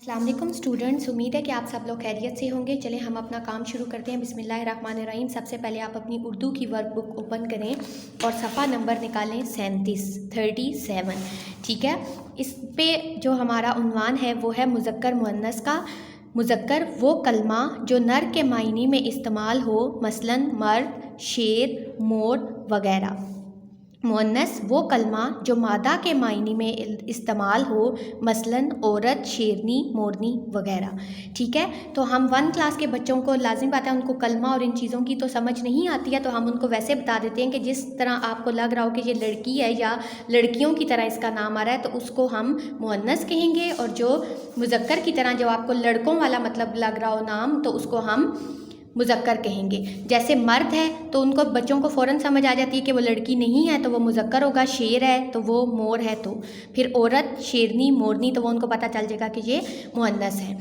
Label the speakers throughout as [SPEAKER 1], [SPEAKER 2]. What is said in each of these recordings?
[SPEAKER 1] अस्सलाम वालेकुम स्टूडेंट्स, उम्मीद है कि आप सब लोग खैरियत से होंगे। चलें हम अपना काम शुरू करते हैं। बिस्मिल्लाहिर्रहमानिर्रहीम। सबसे पहले आप अपनी उर्दू की वर्कबुक ओपन करें और सफ़ा नंबर निकालें 37। ठीक है, इस पे जो हमारा उन्वान है वो है मुज़क्कर मुअन्नस का। मुज़क्कर वो कलमा जो नर के मायने में इस्तेमाल हो, मसलन मर्द, शेर, मोर वगैरह। मुअन्नस वो कलमा जो मादा के मायने में इस्तेमाल हो, मसलन औरत, शेरनी, मोरनी वगैरह। ठीक है, तो हम 1 क्लास के बच्चों को लाजिम बात है, उनको कलमा और इन चीज़ों की तो समझ नहीं आती है, तो हम उनको वैसे बता देते हैं कि जिस तरह आपको लग रहा हो कि ये लड़की है या लड़कियों की तरह इसका नाम आ रहा है तो उसको हम मुअन्नस कहेंगे, और जो मुज़क्कर की तरह जो आपको लड़कों वाला मतलब लग रहा हो नाम तो उसको हम मुज़क्कर कहेंगे। जैसे मर्द है तो उनको बच्चों को फ़ौरन समझ आ जाती है कि वो लड़की नहीं है तो वो मुज़क्कर होगा, शेर है तो वो मोर है, तो फिर औरत, शेरनी, मोरनी तो वो उनको पता चल जाएगा कि ये मुअन्नस है।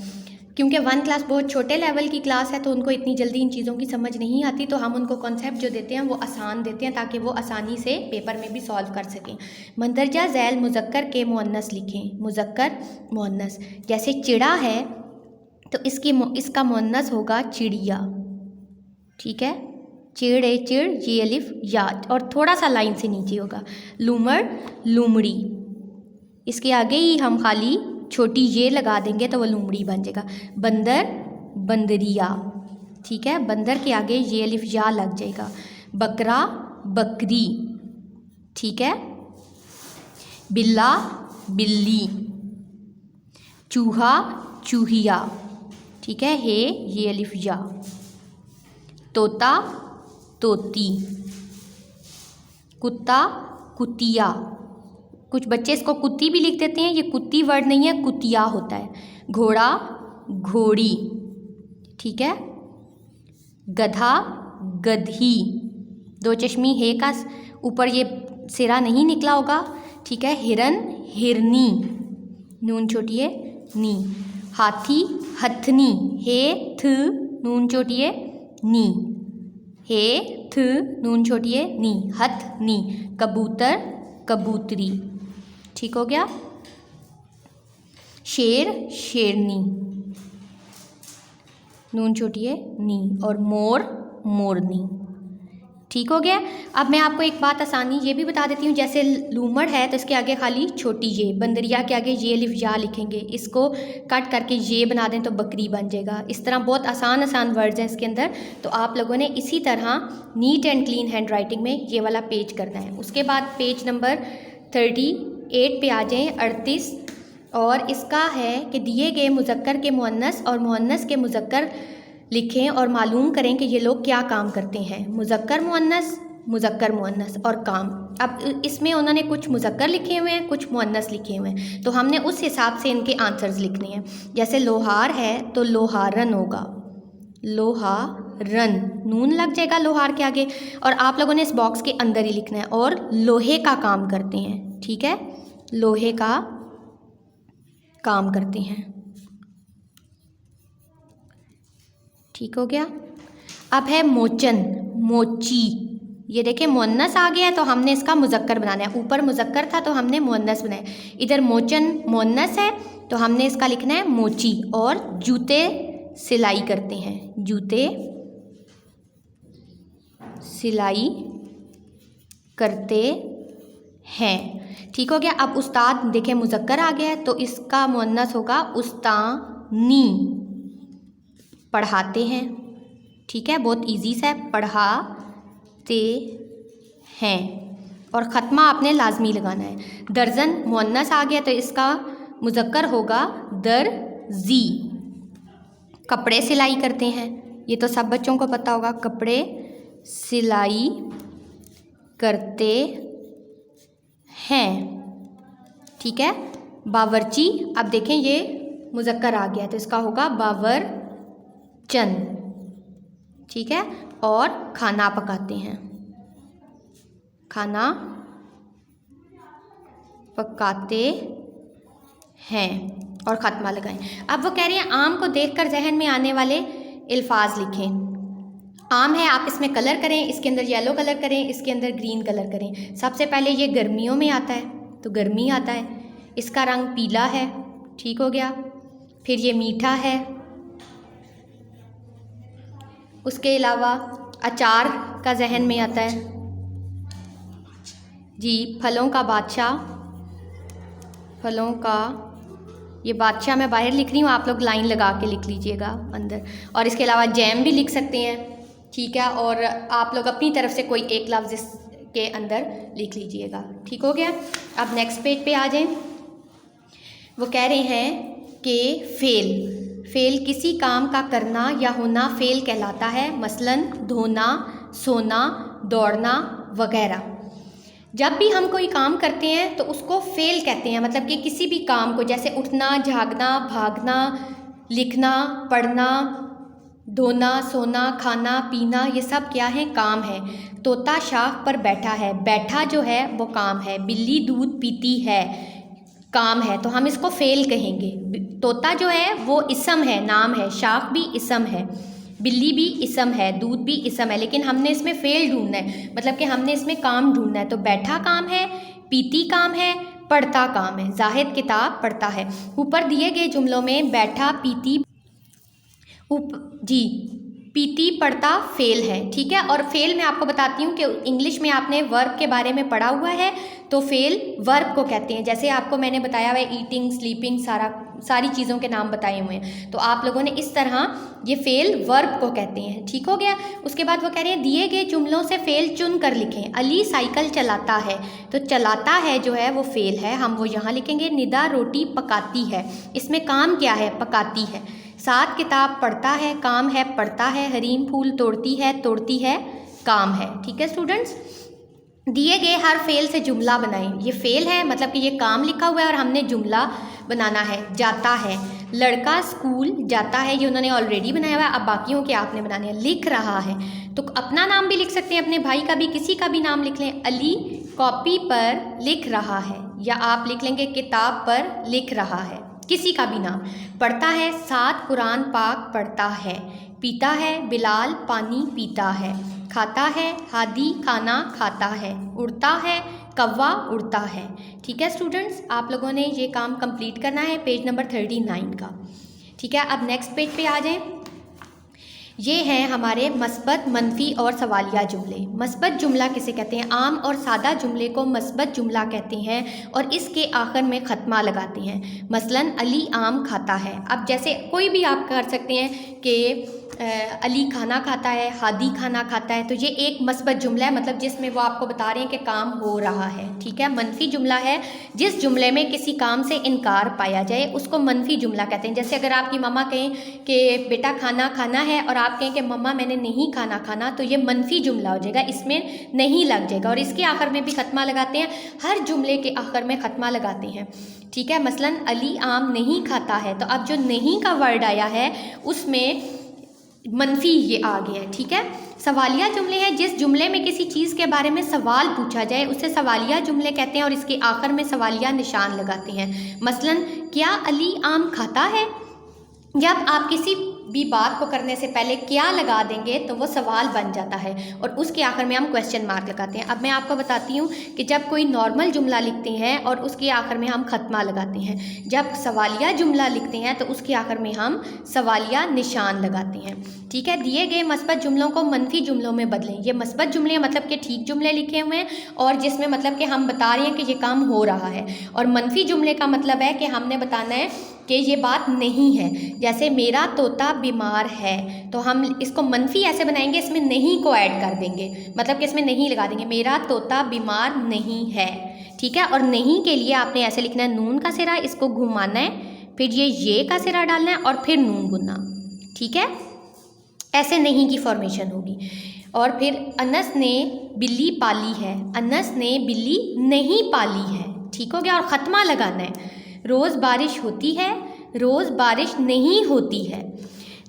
[SPEAKER 1] क्योंकि 1 क्लास बहुत छोटे लेवल की क्लास है तो उनको इतनी जल्दी इन चीज़ों की समझ नहीं आती, तो हम उनको कॉन्सेप्ट जो देते हैं वो आसान देते हैं ताकि वो आसानी से पेपर में भी सॉल्व कर सकें। मंदरजा झैल मुज़क्कर के मुअन्नस लिखें। मुज़क्कर मुअन्नस, जैसे चिड़ा है तो इसका मुअन्नस होगा चिड़िया। ठीक है, चिड़ चिड़, ये अलिफ या, और थोड़ा सा लाइन से नीचे होगा। लूमड़ लूमड़ी, इसके आगे ही हम खाली छोटी ये लगा देंगे तो वो लूमड़ी बन जाएगा। बंदर बंदरिया। ठीक है, बंदर के आगे ये अलिफ या लग जाएगा। बकरा बकरी। ठीक है, बिल्ला बिल्ली। चूहा चूहिया। ठीक है, हे ये अलिफ या। तोता तोती। कुत्ता कुतिया, कुछ बच्चे इसको कुत्ती भी लिख देते हैं, ये कुत्ती वर्ड नहीं है, कुतिया होता है। घोड़ा घोड़ी। ठीक है, गधा गधी, 2 चश्मी हे का ऊपर ये सिरा नहीं निकला होगा। ठीक है, हिरन हिरनी, नून छोटिए नी। हाथी हथनी, हे थ नून छोटिए नी, हे थ नून छोटिए नी, हथ नी। कबूतर कबूतरी। ठीक हो गया। शेर शेरनी, नून छोटिए नी, और मोर मोरनी। ठीक हो गया। अब मैं आपको एक बात आसानी ये भी बता देती हूँ, जैसे लूमड़ है तो इसके आगे खाली छोटी ये, बंदरिया के आगे ये अलिफ या लिखेंगे, इसको कट करके ये बना दें तो बकरी बन जाएगा। इस तरह बहुत आसान आसान वर्ड्स हैं इसके अंदर, तो आप लोगों ने इसी तरह neat and clean hand writing में ये वाला पेज करना है। उसके बाद पेज नंबर 38 पे आ जाएँ, 38, और इसका है कि दिए गए मुज़क्कर के मुअन्नस और मुअन्नस के मुज़क्कर लिखें और मालूम करें कि ये लोग क्या काम करते हैं। मुज़क्कर मुअन्नस और काम। अब इसमें उन्होंने कुछ मुज़क्कर लिखे हुए हैं, कुछ मुअन्नस लिखे हुए हैं, तो हमने उस हिसाब से इनके आंसर्स लिखने हैं। जैसे लोहार है तो लोहारन होगा, लोहारन, नून लग जाएगा लोहार के आगे, और आप लोगों ने इस बॉक्स के अंदर ही लिखना है। और लोहे का काम करते हैं। ठीक है, लोहे का काम करते हैं। ठीक हो गया। अब है मोचन मोची, ये देखें मुअन्नस आ गया है तो हमने इसका मुज़क्कर बनाना है। ऊपर मुज़क्कर था तो हमने मुअन्नस बनाया, इधर मोचन मुअन्नस है तो हमने इसका लिखना है मोची। और जूते सिलाई करते हैं, जूते सिलाई करते हैं। ठीक हो गया। अब उस्ताद देखें मुज़क्कर आ गया है तो इसका मुअन्नस होगा उस्तानी, पढ़ाते हैं। ठीक है, बहुत इजी सा है, पढ़ाते हैं, और ख़त्मा आपने लाजमी लगाना है। दर्जन मुअन्नस आ गया तो इसका मुज़क्कर होगा दर्जी। कपड़े सिलाई करते हैं, ये तो सब बच्चों को पता होगा, कपड़े सिलाई करते हैं। ठीक है, बावर्ची, अब देखें ये मुज़क्कर आ गया तो इसका होगा बावरचन। ठीक है, और खाना पकाते हैं, खाना पकाते हैं, और ख़त्मा लगाएं। अब वो कह रही हैं आम को देखकर जहन में आने वाले अल्फाज लिखें। आम है, आप इसमें कलर करें, इसके अंदर येलो कलर करें, इसके अंदर ग्रीन कलर करें। सबसे पहले ये गर्मियों में आता है तो गर्मी आता है, इसका रंग पीला है। ठीक हो गया। फिर ये मीठा है। उसके अलावा अचार का जहन में आता है जी, फलों का बादशाह, फलों का ये बादशाह मैं बाहर लिख रही हूँ, आप लोग लाइन लगा के लिख लीजिएगा अंदर। और इसके अलावा जैम भी लिख सकते हैं, ठीक है। और आप लोग अपनी तरफ से कोई एक लफ्ज़ इसके अंदर लिख लीजिएगा, ठीक हो गया। अब नेक्स्ट पेज पे आ जाएं। वो कह रहे हैं कि फ़ेल किसी काम का करना या होना फ़ेल कहलाता है, मसलन धोना, सोना, दौड़ना वगैरह। जब भी हम कोई काम करते हैं तो उसको फ़ेल कहते हैं, मतलब कि किसी भी काम को, जैसे उठना, जागना, भागना, लिखना, पढ़ना, धोना, सोना, खाना, पीना, ये सब क्या है? काम है। तोता शाख पर बैठा है, बैठा जो है वो काम है। बिल्ली दूध पीती है, काम है, तो हम इसको फ़ेल कहेंगे। तोता जो है वो इसम है, नाम है। शाख भी इसम है, बिल्ली भी इसम है, दूध भी इसम है, लेकिन हमने इसमें फ़ेल ढूंढना है, मतलब कि हमने इसमें काम ढूंढना है। तो बैठा काम है, पीती काम है, पढ़ता काम है। जाहिद किताब पढ़ता है। ऊपर दिए गए जुमलों में बैठा, पीती पीती, पढ़ता फ़ेल है, ठीक है। और फ़ेल मैं आपको बताती हूँ कि इंग्लिश में आपने वर्ब के बारे में पढ़ा हुआ है, तो फ़ेल वर्ब को कहते हैं। जैसे आपको मैंने बताया हुआ है ईटिंग, स्लीपिंग, सारी चीज़ों के नाम बताए हुए हैं, तो आप लोगों ने इस तरह ये फ़ेल वर्ब को कहते हैं, ठीक हो गया। उसके बाद वो कह रहे हैं दिए गए जुमलों से फ़ेल चुन कर लिखें। अली साइकिल चलाता है, तो चलाता है जो है वो फ़ेल है, हम वो यहाँ लिखेंगे। निदा रोटी पकाती है, इसमें काम क्या है? पकाती है। साद किताब पढ़ता है, काम है, पढ़ता है। हरीम फूल तोड़ती है, काम है, ठीक है स्टूडेंट्स। दिए गए हर फ़ेल से जुमला बनाएं। ये फ़ेल है, मतलब कि ये काम लिखा हुआ है और हमने जुमला बनाना है। जाता है, लड़का स्कूल जाता है, ये उन्होंने ऑलरेडी बनाया हुआ है, अब बाकियों के आपने बनाने हैं। लिख रहा है, तो अपना नाम भी लिख सकते हैं, अपने भाई का भी, किसी का भी नाम लिख लें। अली कॉपी पर लिख रहा है, या आप लिख लेंगे किताब पर लिख रहा है, किसी का भी नाम। पढ़ता है, साथ कुरान पाक पढ़ता है। पीता है, बिलाल पानी पीता है। खाता है, हादी खाना खाता है। उड़ता है, कौवा उड़ता है, ठीक है स्टूडेंट्स। आप लोगों ने ये काम कंप्लीट करना है, पेज नंबर 39 का, ठीक है। अब नेक्स्ट पेज पे आ जाएं। ये हैं हमारे मस्बत, मनफी और सवालिया जुमले। मस्बत जुमला किसे कहते हैं? आम और सादा जुमले को मस्बत जुमला कहते हैं और इसके आखिर में ख़त्मा लगाते हैं। मसलन अली आम खाता है। अब जैसे कोई भी आप कर सकते हैं कि अली खाना खाता है, हादी खाना खाता है, तो ये एक मस्बत जुमला है, मतलब जिसमें वो आपको बता रहे हैं कि काम हो रहा है, ठीक है। मनफी जुमला है जिस जुमले में किसी काम से इनकार पाया जाए, उसको मनफी जुमला कहते हैं। जैसे अगर आपकी मम्मा कहें कि बेटा खाना खाना है और आप कहें कि मम्मा मैंने नहीं खाना खाना, तो ये मनफी जुमला हो जाएगा, इसमें नहीं लग जाएगा। और इसके आखिर में भी ख़त्मा लगाते हैं, हर जुमले के आखिर में ख़त्मा लगाते हैं, ठीक है। मसलन अली आम नहीं खाता है, तो अब जो नहीं का वर्ड आया है उसमें मनफी ये आ गया है, ठीक है। सवालिया जुमले हैं जिस जुमले में किसी चीज़ के बारे में सवाल पूछा जाए उसे सवालिया जुमले कहते हैं और इसके आखिर में सवालिया निशान लगाते हैं। मसलन क्या अली आम खाता है? जब आप किसी भी बात को करने से पहले क्या लगा देंगे तो वो सवाल बन जाता है और उसके आखिर में हम क्वेश्चन मार्क लगाते हैं। अब मैं आपको बताती हूँ कि जब कोई नॉर्मल जुमला लिखते हैं और उसके आखिर में हम ख़त्मा लगाते हैं, जब सवालिया जुमला लिखते हैं तो उसके आखिर में हम सवालिया निशान लगाते हैं, ठीक है। दिए गए मस्बत जुमलों को मनफी जुमलों में बदलें। ये मस्बत जुमले मतलब कि ठीक जुमले लिखे हुए हैं और जिसमें मतलब कि हम बता रहे हैं कि ये काम हो रहा है, और मनफी जुमले का मतलब है कि हमने बताना है कि ये बात नहीं है। जैसे मेरा तोता बीमार है, तो हम इसको मनफी ऐसे बनाएंगे, इसमें नहीं को ऐड कर देंगे, मतलब कि इसमें नहीं लगा देंगे, मेरा तोता बीमार नहीं है, ठीक है। और नहीं के लिए आपने ऐसे लिखना है, नून का सिरा इसको घुमाना है, फिर ये का सिरा डालना है और फिर नून गुनना, ठीक है। ऐसे नहीं की फॉर्मेशन होगी। और फिर अनस ने बिल्ली पाली है, अनस ने बिल्ली नहीं पाली है, ठीक हो गया। और ख़त्मा लगाना है, रोज़ बारिश होती है, रोज़ बारिश नहीं होती है।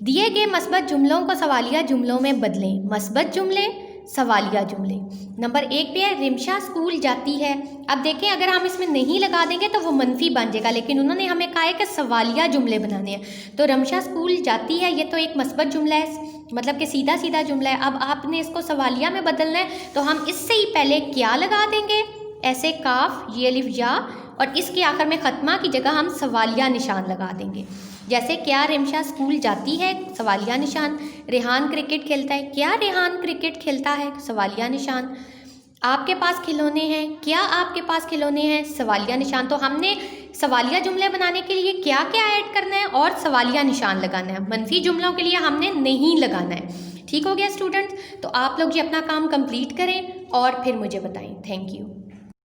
[SPEAKER 1] दिए गए मस्बत जुमलों को सवालिया जुमलों में बदलें। मस्बत जुमले, सवालिया जुमले। नंबर 1 पे है रिमशा स्कूल जाती है। अब देखें अगर हम इसमें नहीं लगा देंगे तो वो मनफी बन जाएगा, लेकिन उन्होंने हमें कहा है कि सवालिया जुमले बनाने हैं। तो रमशा स्कूल जाती है, ये तो एक मस्बत जुमला है, मतलब कि सीधा सीधा जुमला है। अब आपने इसको सवालिया में बदलना है, तो हम इससे ही पहले क्या लगा देंगे, ऐसे काफ, ये अलिफ या, और इसके आखिर में ख़त्मा की जगह हम सवालिया निशान लगा देंगे। जैसे क्या रिमशा स्कूल जाती है, सवालिया निशान। रेहान क्रिकेट खेलता है, क्या रेहान क्रिकेट खेलता है, सवालिया निशान। आपके पास खिलौने हैं, क्या आपके पास खिलौने हैं, सवालिया निशान। तो हमने सवालिया जुमले बनाने के लिए क्या क्या ऐड करना है और सवालिया निशान लगाना है। मनफी जुमलों के लिए हमने नहीं लगाना है। ठीक हो गया स्टूडेंट्स? तो आप लोग ये अपना काम कंप्लीट करें और फिर मुझे बताएं। Thank you.